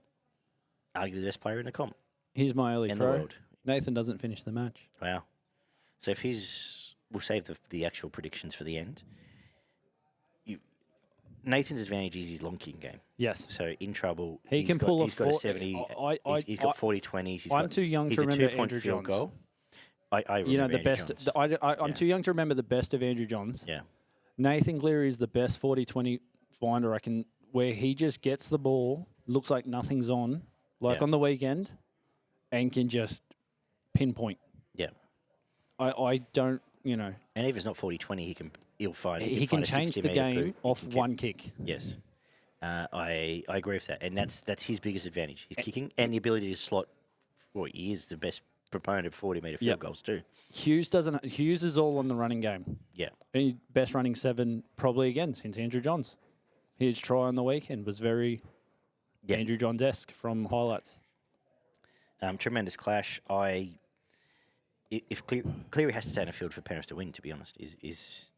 arguably the best player in the comp Here's my early in the throw. world. Nathan doesn't finish the match. Wow. So if we'll save the actual predictions for the end. Nathan's advantage is his long kicking game. Yes. So in trouble, He can pull he's got a 70. He's got 40-20s. I'm too young to remember Andrew field Johns. goal. I remember You know, the Andrew best. Johns. I'm too young to remember the best of Andrew Johns. Yeah. Nathan Cleary is the best 40-20 finder I can, where he just gets the ball, looks like nothing's on, like Yeah. on the weekend, and can just pinpoint. Yeah. I don't, you know, And even if it's not 40-20, he'll find he can find a change the 60-metre game boot. He off can one kick. Yes. I agree with that. And that's his biggest advantage. His kicking and the ability to slot. Well, he is the best proponent of 40-metre field Yep. goals too. Hughes is all on the running game. Yeah. Best running 7 probably again since Andrew Johns. His try on the weekend was very Andrew Johns-esque from highlights. Tremendous clash. If Cleary has to stay in the field for Penrith to win, to be honest, is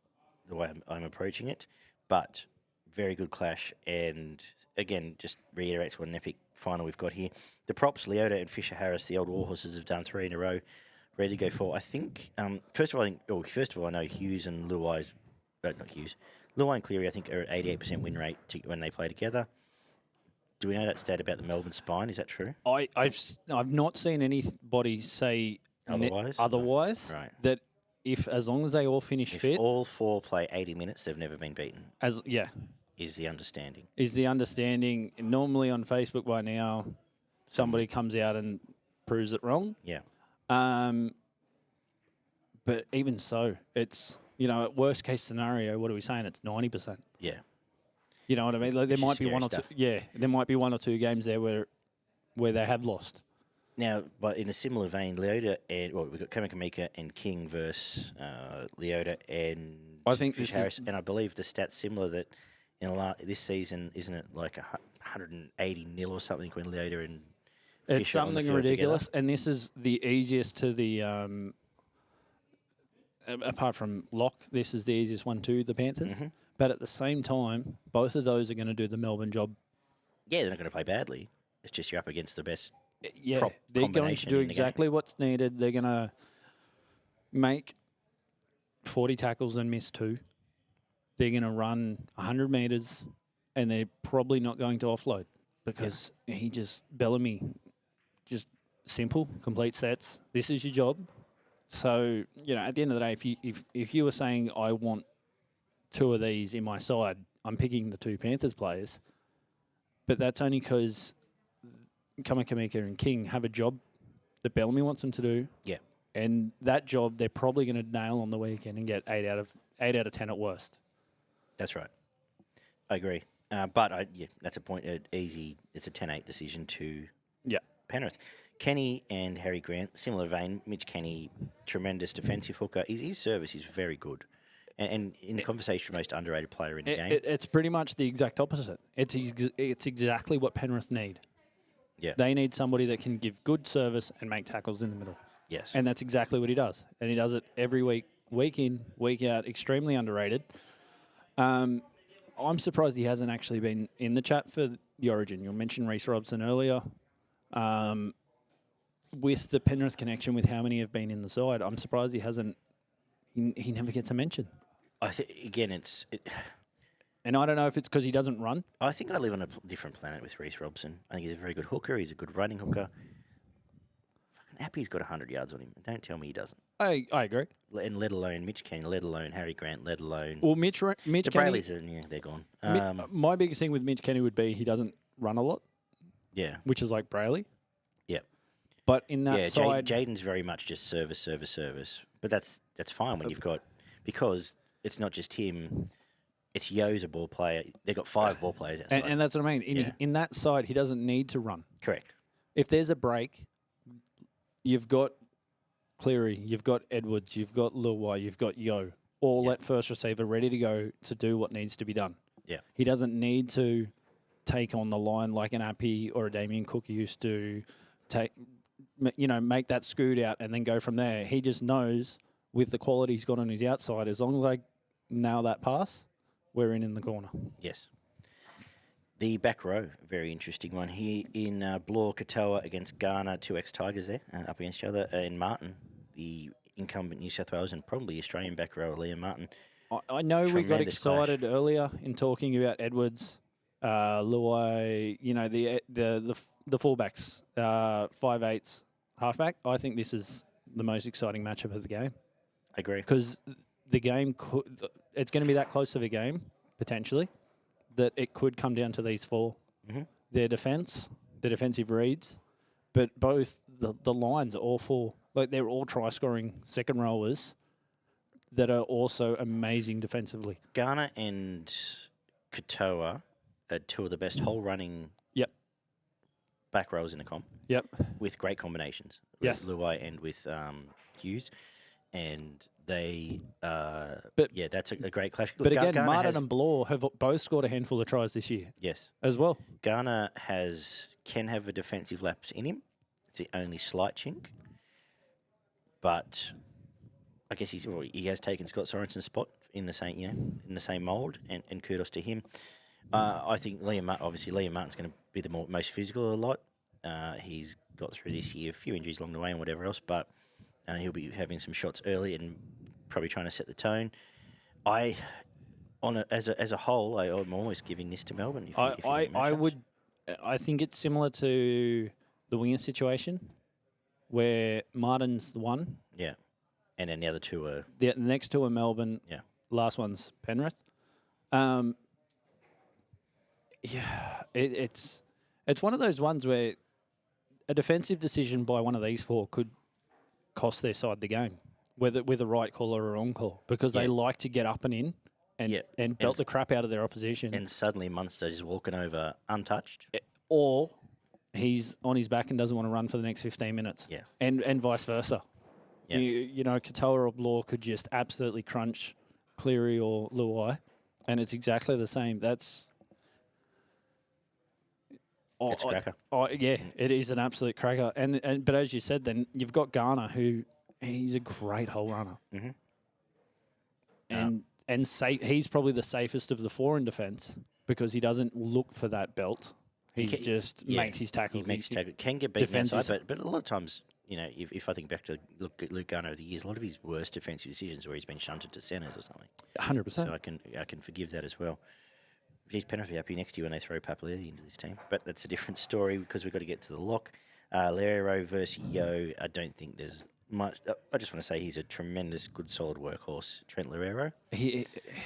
the way I'm approaching it. But very good clash, and again, just reiterates what an epic final we've got here. The props, Leota and Fisher Harris, the old Warhorses, have done 3 in a row, ready to go for. I think first of all, I know Hughes and Luai, not Hughes, Luai and Cleary, I think are at 88% win rate when they play together. Do we know that stat about the Melbourne spine? Is that true? I've not seen anybody say Otherwise? Right. That as long as they all finish If fit, all 4 play 80 minutes, they've never been beaten. Is the understanding. Normally on Facebook by now, somebody comes out and proves it wrong. Yeah. But even so, it's, at worst case scenario, what are we saying? It's 90%. Yeah. You know what I mean? Like, there Which might is be one or scary two. Yeah, there might be 1 or 2 games there where they have lost. Now, but in a similar vein, Leota and we've got Kamika and King versus Leota and I think Fish Harris, and I believe the stat's similar that in this season, isn't it like 180 nil or something when Leota and It's Fisher on the something field ridiculous, together? and this is the easiest to the. Apart from Locke, this is the easiest one to the Panthers. Mm-hmm. But at the same time, both of those are going to do the Melbourne job. Yeah, they're not going to play badly. It's just you're up against the best. Yeah, Prop they're going to combination do in the game. exactly what's needed. They're going to make 40 tackles and miss 2. They're going to run 100 metres, and they're probably not going to offload because Bellamy, just simple, complete sets. This is your job. So, at the end of the day, if you were saying I want 2 of these in my side, I'm picking the 2 Panthers players. But that's only because Kamika and King have a job that Bellamy wants them to do. Yeah. And that job they're probably going to nail on the weekend and get 8 out of 10 at worst. That's right. I agree. But that's a point. Easy. It's a 10-8 decision to Penrith. Kenny and Harry Grant, similar vein. Mitch Kenny, tremendous defensive hooker. His service is very good. And in the conversation, most underrated player in the game. It's pretty much the exact opposite. It's exactly what Penrith need. Yeah. They need somebody that can give good service and make tackles in the middle. Yes. And that's exactly what he does. And he does it every week, week in, week out, extremely underrated. I'm surprised he hasn't actually been in the chat for the Origin. You mentioned Reece Robson earlier. With the Penrith connection, with how many have been in the side, I'm surprised he hasn't. He never gets a mention. I think again, and I don't know if it's because he doesn't run. I think I live on a different planet with Reece Robson. I think he's a very good hooker. He's a good running hooker. Fucking Appy's got 100 yards on him. Don't tell me he doesn't. I agree. And let alone Mitch Kenny, let alone Harry Grant, let alone... Well, Mitch the Kenny... Brayleys, they're gone. My biggest thing with Mitch Kenny would be he doesn't run a lot. Yeah. Which is like Brayley. Yeah. But in that side... Jaden's very much just service. But that's fine when you've got... Because it's not just him It's Yo's a ball player. They've got 5 ball players outside. And that's what I mean. In that side, he doesn't need to run. Correct. If there's a break, you've got Cleary, you've got Edwards, you've got Luai, you've got Yo, all at first receiver ready to go to do what needs to be done. Yeah. He doesn't need to take on the line like an Appy or a Damien Cook used to make that scoot out and then go from there. He just knows with the quality he's got on his outside, as long as I nail that pass, we're in the corner. Yes. The back row, very interesting one here in Bloor, Katoa against Ghana, 2 ex-Tigers there, up against each other. In Martin, the incumbent New South Wales and probably Australian back row, Liam Martin. I know we got excited clash. earlier in talking about Edwards, Luai, the fullbacks, 5'8", halfback. I think this is the most exciting matchup of the game. I agree. Because the game it's going to be that close of a game, potentially, that it could come down to these 4. Mm-hmm. Their defence, the defensive reads, but both the lines are all 4. Like, they're all try-scoring second rowers that are also amazing defensively. Ghana and Katoa are 2 of the best whole-running back rows in the comp. Yep. With great combinations. Yes. With Luai and with Hughes. And they, that's a great clash. But Look, again, Martin and Bloor have both scored a handful of tries this year. Yes. As well. Ghana can have a defensive lapse in him. It's the only slight chink. But I guess he has taken Scott Sorensen's spot in the same mould, and kudos to him. I think Liam Martin's going to be the most physical of the lot. He's got through this year, a few injuries along the way and whatever else, but he'll be having some shots early and probably trying to set the tone. As a whole, I'm always giving this to Melbourne. I think it's similar to the winger situation, where Martin's the one. Yeah, and then the other 2 are the next 2 are Melbourne. Yeah, last one's Penrith. It's one of those ones where a defensive decision by one of these 4 could cost their side the game, whether with a right call or a wrong call, because they like to get up and in and belt the crap out of their opposition. And suddenly Munster is walking over untouched. Or he's on his back and doesn't want to run for the next 15 minutes. Yeah. And vice versa. Yeah. Katoa or Bloor could just absolutely crunch Cleary or Luai, and it's exactly the same. It's cracker. It is an absolute cracker. But as you said, then you've got Garner, who he's a great hole runner. Mm-hmm. And he's probably the safest of the 4 in defence because he doesn't look for that belt. He just makes his tackles. He makes tackles. Can get beaten outside, but a lot of times, if I think back to Luke Garner over the years, a lot of his worst defensive decisions where he's been shunted to centres or something. 100%. So I can forgive that as well. Geez, Penrith will be happy next year when they throw Papali'i into this team. But that's a different story because we've got to get to the lock. Lerero versus Yo, I don't think there's much. I just want to say he's a tremendous, good, solid workhorse, Trent Lerero.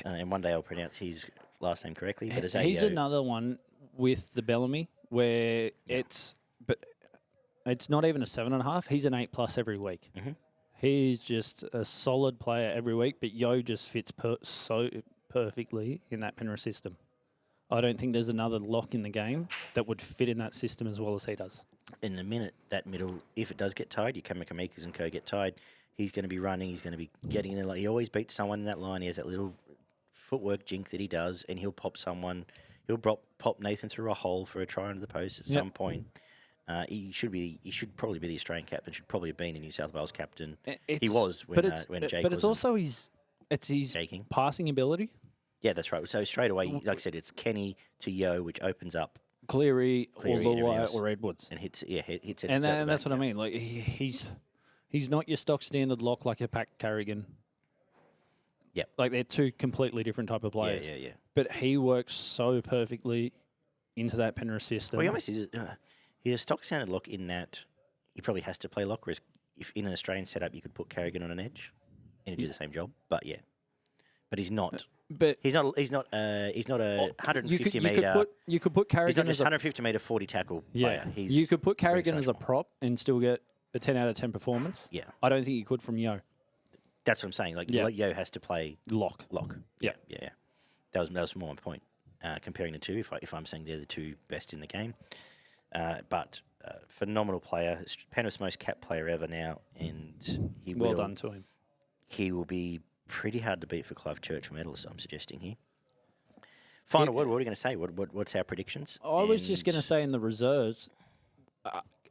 And one day I'll pronounce his last name correctly. But he's another one with the Bellamy where it's not even a 7.5. He's an 8+ every week. Mm-hmm. He's just a solid player every week, but Yo just fits so perfectly in that Penrith system. I don't think there's another lock in the game that would fit in that system as well as he does. In the minute that middle, if it does get tied, Kamikamekas and Co get tied, he's going to be running, he's going to be getting in there. He always beats someone in that line. He has that little footwork jink that he does, and he'll pop someone. He'll pop Nathan through a hole for a try under the post at some point. He should probably be the Australian captain. Should probably have been a New South Wales captain. He was when Jake was. But it's also his shaking. Passing ability. Yeah, that's right. So straight away, like I said, it's Kenny to Yo, which opens up Cleary or Luai or Edwards, and hits it. And that's what I mean. Like he's not your stock standard lock like a Pat Carrigan. Yep. Like they're 2 completely different type of players. Yeah. But he works so perfectly into that Penrith system. Well, he almost is. He's a stock standard lock in that he probably has to play lock. Whereas if in an Australian setup, you could put Carrigan on an edge and he'd do the same job. But he's not. But he's not a 150 metre. You could put Carrigan. He's not just 150 metre 40 tackle player. You could put Carrigan as a prop and still get a 10 out of 10 performance. Yeah, I don't think you could from Yo. That's what I'm saying. Like Yo has to play lock. Yeah. That was more my point. Comparing the two, if I'm saying they're the two best in the game, but phenomenal player, Penrith's most capped player ever now, and Well done to him. He will be pretty hard to beat for Clive Churchill medalist. I'm suggesting here. Final word. What are you going to say? What's our predictions? I was just going to say in the reserves,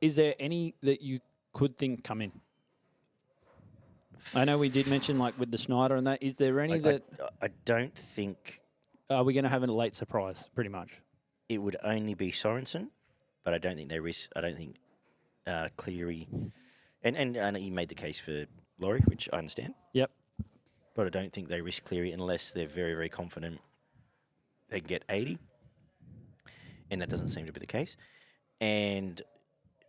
is there any that you could think come in? I know we did mention like with the Snyder and that. Is there any that I don't think? Are we going to have a late surprise? Pretty much. It would only be Sorensen, but I don't think they risk. I don't think Cleary, and he made the case for Laurie, which I understand. Yep. But I don't think they risk Cleary unless they're very, very confident they can get 80, and that doesn't seem to be the case. And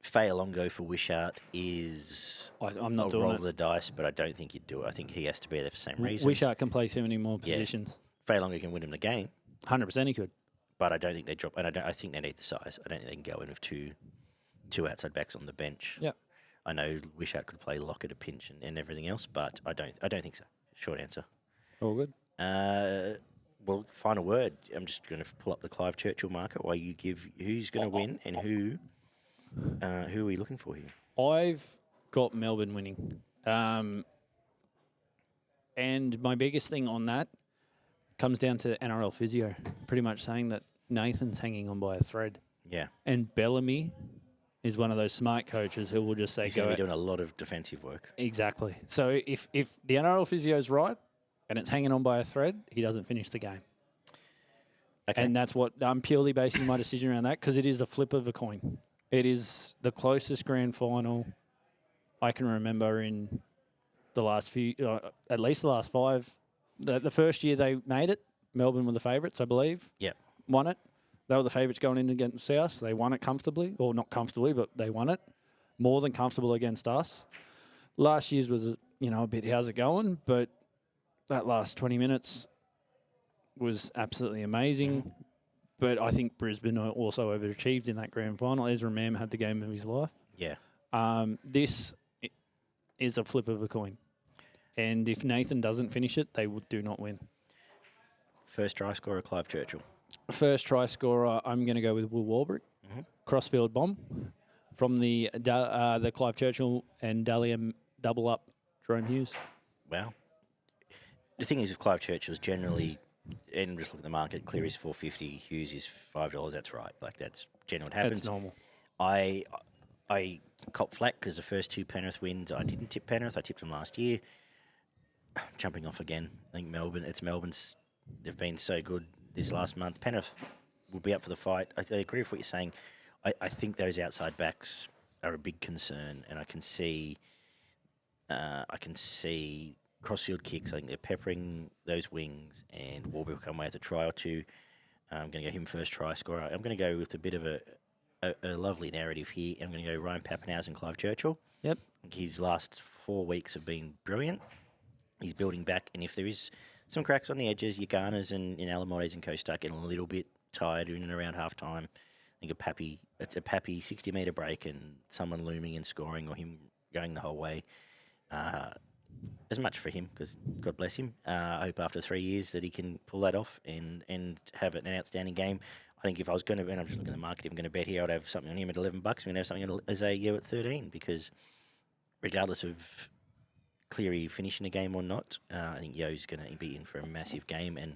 Fa'alongo for Wishart is I'm not a doing roll it. of the dice, but I don't think he'd do it. I think he has to be there for the same reasons. Wishart can play too many more positions. Fa'alongo can win him the game. 100% he could. But I don't think they drop, and I think they need the size. I don't think they can go in with two outside backs on the bench. Yep. I know Wishart could play lock at a pinch and everything else, but I don't think so. Short answer. All good. Well, final word. I'm just going to pull up the Clive Churchill market while you give who's going to win and who are we looking for here? I've got Melbourne winning. And my biggest thing on that comes down to NRL physio, pretty much saying that Nathan's hanging on by a thread. Yeah. And Bellamy is one of those smart coaches who will just say, he's going to be doing a lot of defensive work. Exactly. So if the NRL physio is right and it's hanging on by a thread, he doesn't finish the game. Okay. And that's what I'm purely basing my decision around that because it is a flip of a coin. It is the closest grand final I can remember in the last few, at least the last 5. The first year they made it, Melbourne were the favourites, I believe. Yeah. Won it. They were the favourites going in against South. They won it comfortably, or not comfortably, but they won it. More than comfortable against us. Last year's was, a bit how's it going, but that last 20 minutes was absolutely amazing. But I think Brisbane also overachieved in that grand final. Ezra Mam had the game of his life. Yeah. This is a flip of a coin. And if Nathan doesn't finish it, they do not win. First try scorer, Clive Churchill. First try scorer, I'm going to go with Will Warbrick. Mm-hmm. Crossfield bomb from the Clive Churchill and Dalian double up Jerome Hughes. Wow. The thing is with Clive Churchill is generally, and just look at the market, Cleary's $4.50, Hughes is $5. That's right. Like that's generally what happens. That's normal. I cop flack because the first 2 Penrith wins, I didn't tip Penrith. I tipped them last year. Jumping off again. I think Melbourne's. They've been so good this last month. Penrith will be up for the fight. I agree with what you're saying. I think those outside backs are a big concern, and I can see crossfield kicks. I think they're peppering those wings, and Warburg will come away with a try or two. I'm going to go him first try scorer. I'm going to go with a bit of a lovely narrative here. I'm going to go Ryan Papenhuyzen and Clive Churchill. Yep. His last 4 weeks have been brilliant. He's building back, and if there is some cracks on the edges, your Garners and Alamotes and Kostak getting a little bit tired in and around half time. I think a Pappy 60-metre break and someone looming and scoring or him going the whole way. As much for him, because God bless him. I hope after 3 years that he can pull that off and have an outstanding game. I think if I was going to, and I'm just looking at the market, I'm going to bet here, I'd have something on him at $11. I'm going to have something on Isaiah at 13 because regardless of Cleary finishing the game or not, I think Yo's going to be in for a massive game, and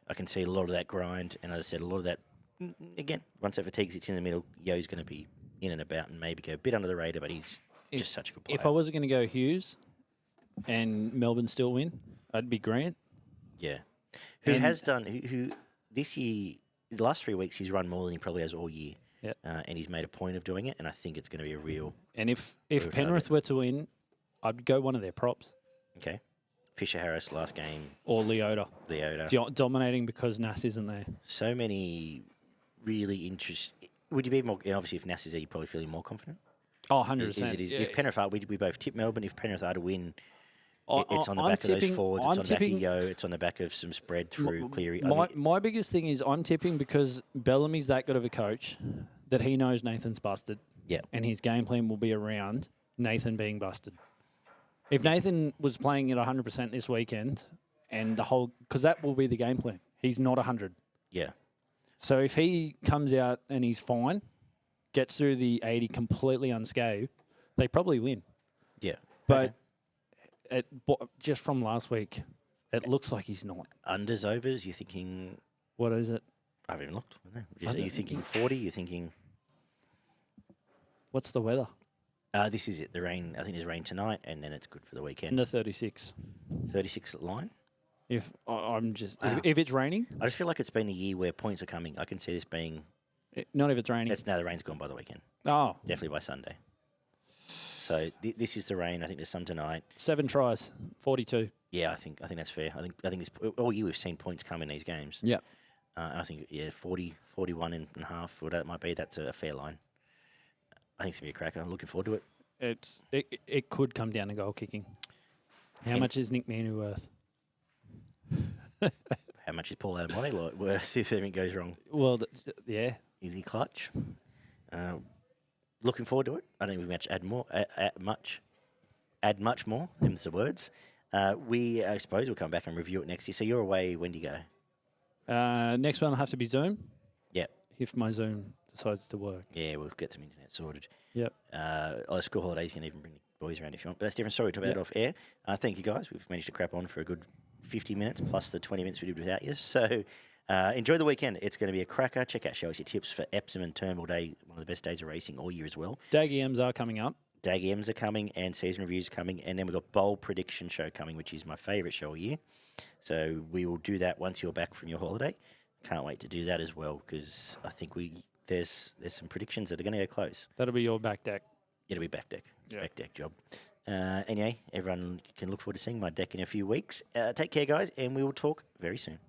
I can see a lot of that grind. And as I said, a lot of that, again, once that fatigue sits in the middle, Yo's going to be in and about and maybe go a bit under the radar, but he's just such a good player. If I wasn't going to go Hughes and Melbourne still win, I'd be Grant. Yeah. Who this year, the last 3 weeks, he's run more than he probably has all year. Yep. And he's made a point of doing it, and I think it's going to be a real... And if Penrith were to win, I'd go one of their props. Okay. Fisher-Harris last game. Or Leota. Dominating because Nass isn't there. So many really interesting... Would you be more... And obviously, if Nass is there, you're probably feeling more confident? Oh, 100%. If Penrith are... We both tip Melbourne. If Penrith are to win, it's on the back of those forwards. It's on the back of Yo. It's on the back of some spread through Cleary. My biggest thing is I'm tipping because Bellamy's that good of a coach that he knows Nathan's busted. Yeah. And his game plan will be around Nathan being busted. If Nathan was playing at 100% this weekend, and the whole... Because that will be the game plan. He's not 100. Yeah. So if he comes out and he's fine, gets through the 80 completely unscathed, they probably win. Yeah. But just from last week, it looks like he's not. Unders, overs, you're thinking... What is it? I haven't even looked. Are you thinking 40? You're thinking... What's the weather? This is it. The rain. I think there's rain tonight, and then it's good for the weekend. Under 36. 36 line. If it's raining, I just feel like it's been a year where points are coming. I can see this being. Not if it's raining. Now the rain's gone by the weekend. Oh, Definitely by Sunday. So this is the rain. I think there's some tonight. 7 tries, 42. Yeah, I think that's fair. I think it's all year we've seen points come in these games. Yeah. I think 40, 41 and a half, whatever that might be. That's a fair line. I think it's gonna be a cracker. I'm looking forward to it. It could come down to goal kicking. How much is Nick Manu worth? How much is Paul Adamani worth if anything goes wrong? Well, yeah. Is he clutch? Looking forward to it. I think we can add much more. Them's the words. I suppose we'll come back and review it next year. So you're away. When do you go? Next one will have to be Zoom. Yep. If my Zoom decides to work. Yeah, we'll get some internet sorted. Yep. School holidays, you can even bring the boys around if you want. But that's a different story. Talk about it off air. Thank you, guys. We've managed to crap on for a good 50 minutes plus the 20 minutes we did without you. So enjoy the weekend. It's going to be a cracker. Check out Show Us Your Tips for Epsom and Turnbull Day, one of the best days of racing all year as well. Daggy M's are coming up. Daggy M's are coming and season reviews coming. And then we've got Bowl Prediction Show coming, which is my favourite show all year. So we will do that once you're back from your holiday. Can't wait to do that as well because I think there's some predictions that are going to go close. That'll be your back deck. It'll be back deck. It's a back deck job. Anyway, everyone can look forward to seeing my deck in a few weeks. Take care, guys, and we will talk very soon.